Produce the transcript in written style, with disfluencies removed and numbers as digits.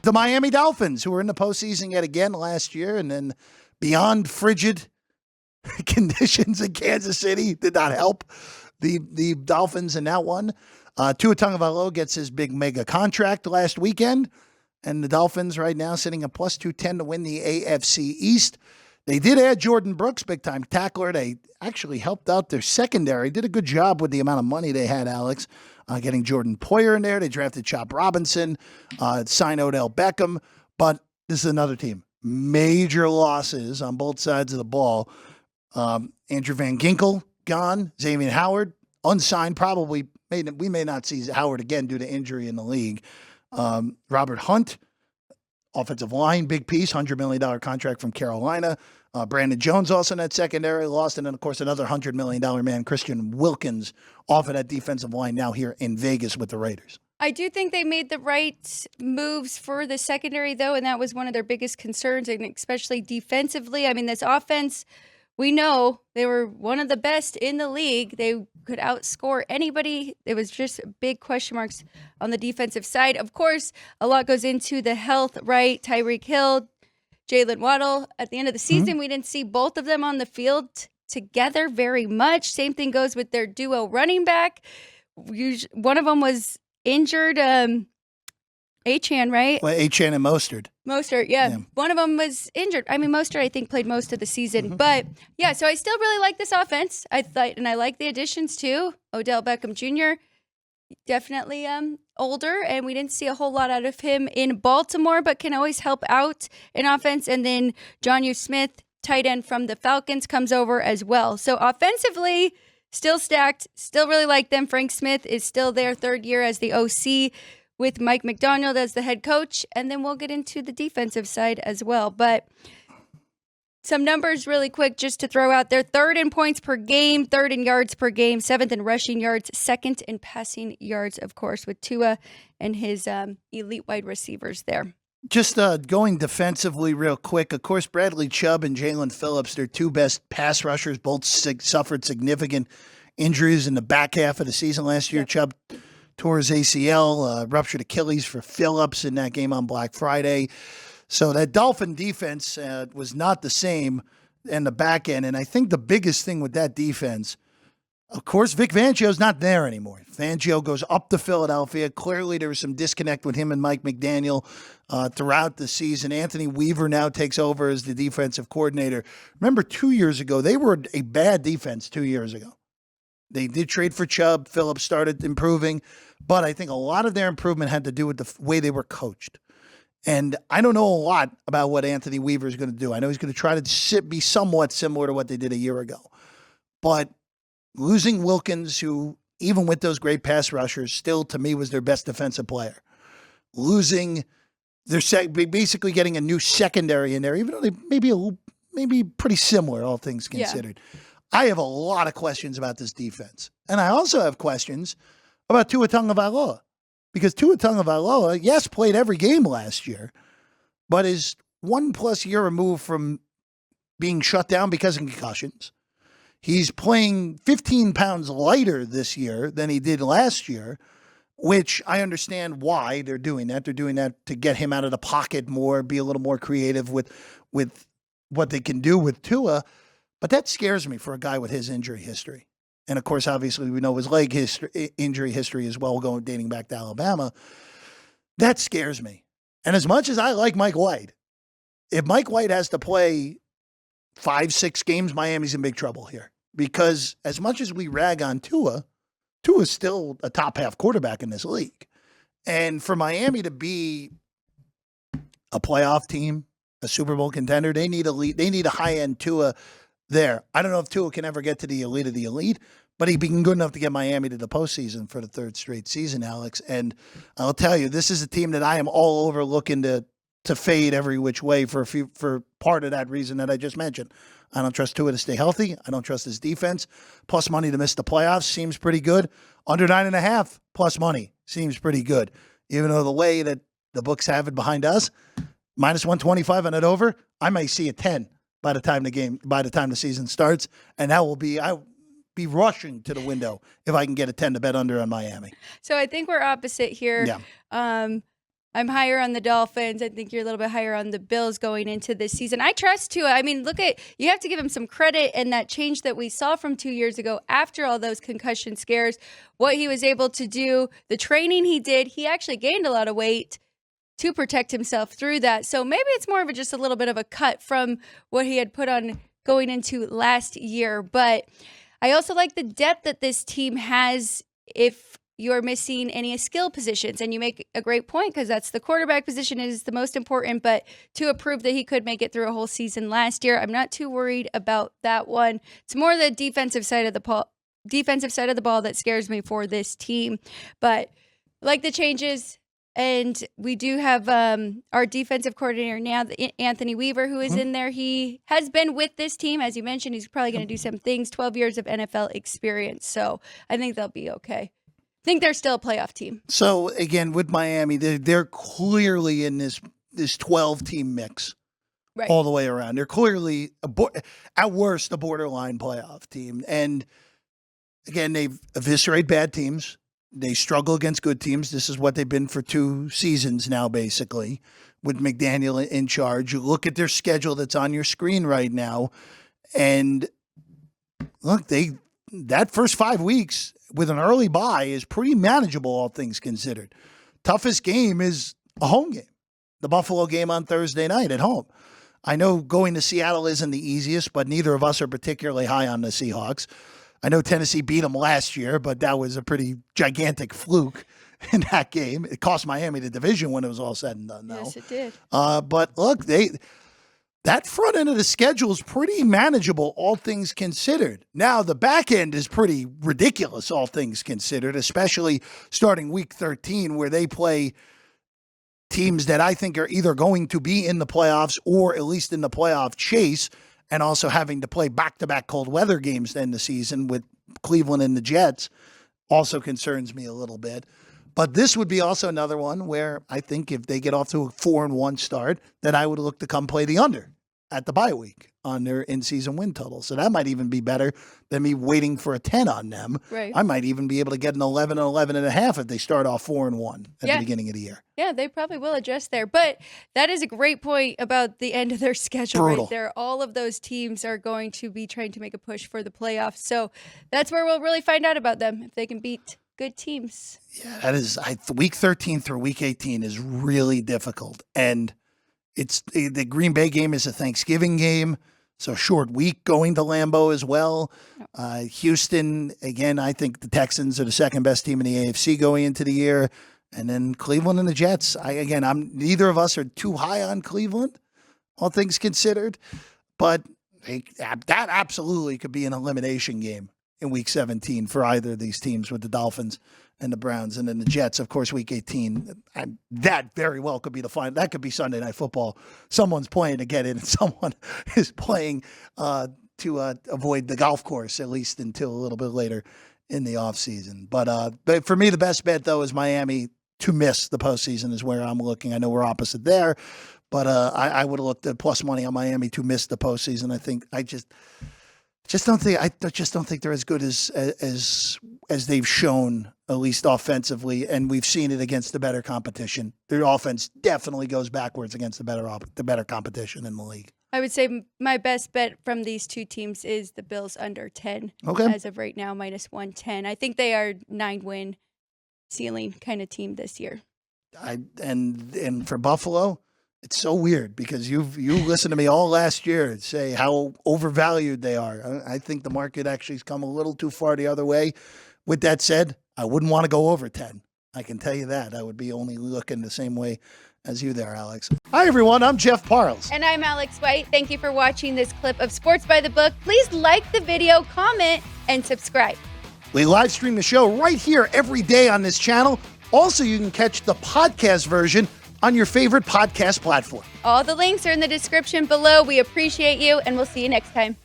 the Miami Dolphins, who were in the postseason yet again last year, and then beyond frigid conditions in Kansas City did not help the Dolphins in that one. Tua Tagovailoa gets his big mega contract last weekend, and the Dolphins right now sitting at plus 210 to win the AFC East. They did add Jordan Brooks, big-time tackler. They actually helped out their secondary. Did a good job with the amount of money they had, Alex, getting Jordan Poyer in there. They drafted Chop Robinson, signed Odell Beckham. But this is another team. Major losses on both sides of the ball. Andrew Van Ginkel, gone. Xavier Howard, unsigned. Probably, we may not see Howard again due to injury in the league. Robert Hunt, offensive line, big piece, $100 million contract from Carolina. Brandon Jones also in that secondary, lost. And then, of course, another $100 million man, Christian Wilkins, off of that defensive line now here in Vegas with the Raiders. I do think they made the right moves for the secondary, though, and that was one of their biggest concerns, and especially defensively. I mean, this offense, we know they were one of the best in the league. They could outscore anybody. It was just big question marks on the defensive side. Of course, a lot goes into the health, right? Tyreek Hill, Jalen Waddle. At the end of the season, we didn't see both of them on the field together very much. Same thing goes with their duo running back. One of them was injured, Achane, right? Well, Achane and Mostert. Mostert, yeah. One of them was injured. I mean, Mostert, I think, played most of the season. But, yeah, so I still really like this offense. And I like the additions, too. Odell Beckham Jr., definitely older, and we didn't see a whole lot out of him in Baltimore, but can always help out in offense. And then Jonnu Smith, tight end from the Falcons, comes over as well. So offensively, still stacked, still really like them. Frank Smith is still there, third year as the OC with Mike McDaniel as the head coach. And then we'll get into the defensive side as well. But some numbers really quick just to throw out there. Third in points per game, third in yards per game, seventh in rushing yards, second in passing yards, of course, with Tua and his elite wide receivers there. Just going defensively real quick. Of course, Bradley Chubb and Jalen Phillips, their two best pass rushers, both suffered significant injuries in the back half of the season last year. Yep. Chubb tore his ACL, ruptured Achilles for Phillips in that game on Black Friday. So that Dolphin defense was not the same in the back end. And I think the biggest thing with that defense, of course, Vic Fangio's not there anymore. Fangio goes up to Philadelphia. Clearly, there was some disconnect with him and Mike McDaniel throughout the season. Anthony Weaver now takes over as the defensive coordinator. Remember, 2 years ago, they were a bad defense 2 years ago. They did trade for Chubb. Phillips started improving. But I think a lot of their improvement had to do with the way they were coached. And I don't know a lot about what Anthony Weaver is going to do. I know he's going to try to be somewhat similar to what they did a year ago. But losing Wilkins, who, even with those great pass rushers, still to me was their best defensive player. Losing, they're basically getting a new secondary in there, even though they maybe pretty similar, all things considered. Yeah. I have a lot of questions about this defense. And I also have questions about Tua Tagovailoa. Because Tua Tagovailoa, yes, played every game last year, but is 1+ year removed from being shut down because of concussions. He's playing 15 pounds lighter this year than he did last year, which I understand why they're doing that. They're doing that to get him out of the pocket more, be a little more creative with what they can do with Tua. But that scares me for a guy with his injury history. And, of course, obviously, we know his injury history as well, dating back to Alabama. That scares me. And as much as I like Mike White, if Mike White has to play 5-6 games, Miami's in big trouble here. Because as much as we rag on Tua's still a top half quarterback in this league. And for Miami to be a playoff team, a Super Bowl contender, they need a high-end Tua there. I don't know if Tua can ever get to the elite of the elite, but he'd been good enough to get Miami to the postseason for the third straight season, Alex. And I'll tell you, this is a team that I am all over looking to fade every which way for part of that reason that I just mentioned. I don't trust Tua to stay healthy. I don't trust his defense. Plus money to miss the playoffs seems pretty good. Under 9.5 plus money seems pretty good. Even though the way that the books have it behind us, minus 125 on it over, I might see a 10 by the time the season starts, and I'll be rushing to the window if I can get a 10 to bet under on Miami. So I think we're opposite here. Yeah. I'm higher on the Dolphins. I think you're a little bit higher on the Bills going into this season. I trust Tua. I mean, you have to give him some credit, and that change that we saw from 2 years ago after all those concussion scares, what he was able to do, the training he did, he actually gained a lot of weight to protect himself through that. So maybe it's more of just a little bit of a cut from what he had put on going into last year. But I also like the depth that this team has if you're missing any skill positions. And you make a great point because that's the quarterback position is the most important. But to prove that he could make it through a whole season last year, I'm not too worried about that one. It's more the defensive side of the ball that scares me for this team. But I like the changes. And we do have our defensive coordinator now, Anthony Weaver, who is in there. He has been with this team. As you mentioned, he's probably going to do some things, 12 years of NFL experience. So I think they'll be okay. I think they're still a playoff team. So, again, with Miami, they're clearly in this 12-team mix all the way around. They're clearly, at worst, a borderline playoff team. And, again, they've eviscerated bad teams. They struggle against good teams. This is what they've been for 2 seasons now, basically, with McDaniel in charge. You look at their schedule that's on your screen right now, and look, that first 5 weeks with an early bye is pretty manageable, all things considered. Toughest game is a home game, the Buffalo game on Thursday night at home. I know going to Seattle isn't the easiest, but neither of us are particularly high on the Seahawks. I know Tennessee beat them last year, but that was a pretty gigantic fluke in that game. It cost Miami the division when it was all said and done, though. Yes, it did. But look, that front end of the schedule is pretty manageable, all things considered. Now, the back end is pretty ridiculous, all things considered, especially starting week 13, where they play teams that I think are either going to be in the playoffs or at least in the playoff chase, and also having to play back-to-back cold weather games to end the season with Cleveland and the Jets also concerns me a little bit. But this would be also another one where I think if they get off to a 4-1 start, then I would look to come play the under at the bye week on their in-season win total. So that might even be better than me waiting for a 10 on them. Right. I might even be able to get an 11 and 11.5 if they start off 4-1 at the beginning of the year. Yeah, they probably will adjust there. But that is a great point about the end of their schedule right there. All of those teams are going to be trying to make a push for the playoffs. So that's where we'll really find out about them, if they can beat good teams. Yeah, that is week 13 through week 18 is really difficult. And it's the Green Bay game is a Thanksgiving game, so short week going to Lambeau as well. Houston, again, I think the Texans are the second best team in the AFC going into the year. And then Cleveland and the Jets. Neither of us are too high on Cleveland, all things considered. But that absolutely could be an elimination game in week 17 for either of these teams with the Dolphins and the Browns. And then the Jets, of course, week 18. That very well could be the final. That could be Sunday Night Football. Someone's playing to get in, and someone is playing to avoid the golf course, at least until a little bit later in the offseason. But for me, the best bet, though, is Miami to miss the postseason is where I'm looking. I know we're opposite there, but I would have looked at plus money on Miami to miss the postseason. I just don't think they're as good as they've shown, at least offensively, and we've seen it against the better competition. Their offense definitely goes backwards against the better competition in the league. I would say my best bet from these two teams is the Bills under 10. Okay. As of right now, minus 110. I think they are 9-win ceiling kind of team this year. And for Buffalo, it's so weird because you listened to me all last year and say how overvalued they are. I think the market actually has come a little too far the other way. With that said, I wouldn't want to go over 10. I can tell you that. I would be only looking the same way as you there, Alex. Hi, everyone. I'm Jeff Parles. And I'm Alex White. Thank you for watching this clip of Sports by the Book. Please like the video, comment, and subscribe. We live stream the show right here every day on this channel. Also, you can catch the podcast version on your favorite podcast platform. All the links are in the description below. We appreciate you, and we'll see you next time.